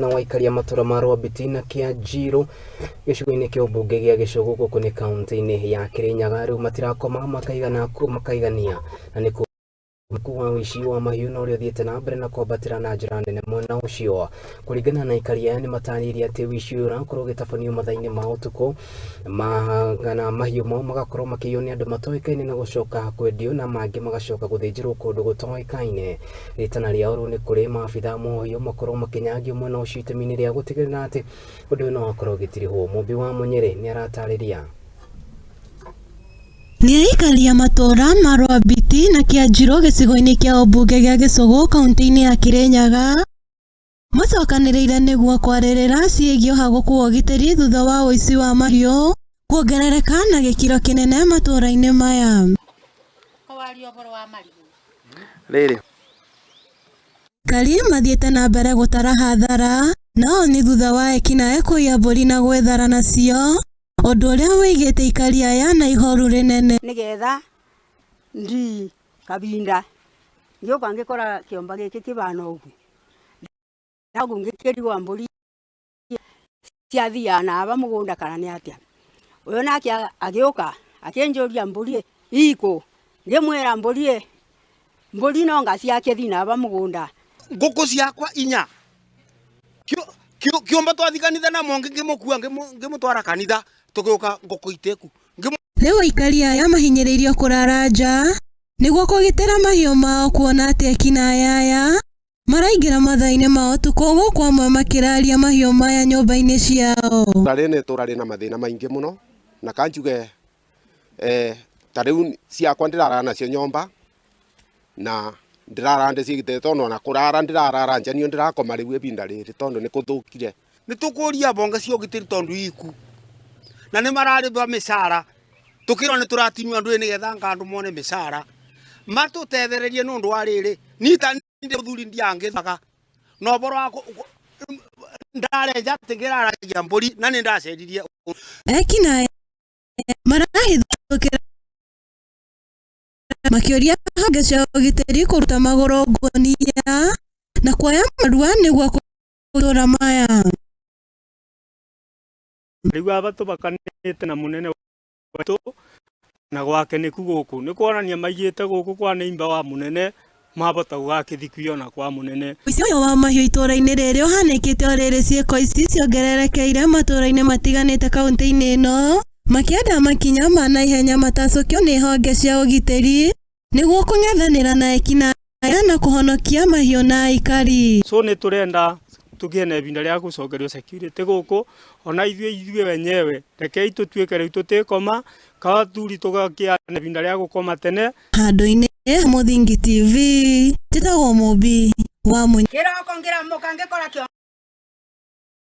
na waikaria matura ma Rwambiti na Kianjiru gicigo-ini kia ubunge gia Gicugu guku ni kaunti-ini ya Kirinyaga riu matirakoma makaigania na ni wa wici wa mahiu na uria thiete na mbere na kwambatira na njira nene mwena ucio kuringana na ikaria ni matanirie ati wici urakorwo gitabanio mathaini ma utuku magana mahiu mo magakorwo makiywo ni andu matoikaine na gucoka kwendio na mangi magacoka guthinjirwo kundu gutoikaine. Ritana riao ru ni kuri maabitha moyo makorwo makinyagio mwena ucio itemi-ini ria gutigirira ati undu no akorwo gitirihwo. Mumbi wa Munyere ni aratariria Nĩaikaria matura ma Rwambiti na Kianjiru gĩcigo-inĩ kia ũmbunge gia Gicugu kaunti-inĩ ya Kirinyaga macokanĩrĩire nĩguo kwarĩrĩra ciĩgiĩ ũhagũku wa ũgitĩri thutha wa ũici wa mahiũ kuongerereka na gĩkĩro kĩnene matũra-inĩ maya. Rĩrĩ Kari mathiĩte na mbere gũtara hathara no ni thutha wa ekinaĩ kũiya mbũri na gwethara nacio ũndũ ũrĩa wĩigĩte ikari aya na ihoru rĩnene. Nigetha ndi kabinda ngiuka ngikora kiomba giki kibana ugu nagu ngikirigwa mburi ciathia na aba mugunda kana ni atia uyo nake agiuka akinjuria mburi iko ngimwira mburi no ngaciake thina aba mugunda nguku ciakwa inya kiomba twathikanitha na mongi ngimukua ngimutwara kanitha tugiuka nguku iteku. Riu aikari aya mahinyĩrĩirio kũrara nja nĩguo kũgitĩra mahiũ mao kuona atĩ ekinaĩ aya maraingĩra mathaa-inĩ ma ũtukũ gũkũ amwe makĩraria mahiũ maya nyũmba-inĩ ciao. Rĩrĩ tũrarĩ na mathĩna maingĩ mũno na kanjuge ta rĩu ciakwa ndĩrara nacio nyũmba na ndĩrara ndĩcigĩte tondũ na kũrara ndĩrarara nja niĩ ndĩrakoma rĩu ibinda rĩrĩ tondũ nĩ kũthũkire. Nĩ tũkũria bonga cia ũgitĩri tondũ iku na nĩ mararĩba mĩcara tukirwo nĩ tũratinywa andũ nĩgetha ngandu mone mĩcara matũtethererie nĩ ũndũ wa rĩrĩ nita ndĩ mũthuri ndiangĩthaga no boro wako ndarenja tingĩraragia mbũri na nĩ ndaceririe ekinaĩ marahithũkĩra makĩũria honge cia ũgitĩri kũruta magũrũ ngunia na kuoya marua nĩguo kũtũra maya. Riu abatu bakanĩte na munene witũ na gwake nĩku gũkũ nĩ kuonania maigĩte gũkũ kwa nĩimba wa munene mabota gũgakĩthikio na kwa munene. Ũici ũyũ wa mahiũ itũra-inĩ rĩrĩ ũhanĩkĩte o rĩrĩ ciĩko ici ciongererekeire matũra-inĩ matiganĩte kaunti-inĩ ĩno makĩenda makinya ma naihenya matacũkio nĩ honge cia ũgitĩri nĩguo kũng'ethanĩra na ekinaĩ na kũhonokia mahiũ na aikari. So nĩ tũrenda tũgĩe na ibinda rĩa gũcokerio security gũkũ ona ithuĩ wenyewe rekei tũtuĩke rĩu tũtikoma ka thuri tũgakĩa na ibinda rĩa gũkoma tene. Handũ-inĩ Mũthingi TV tĩtagwo Mumbi wa Munyere. Kĩroko ngĩramũka ngĩkora kĩo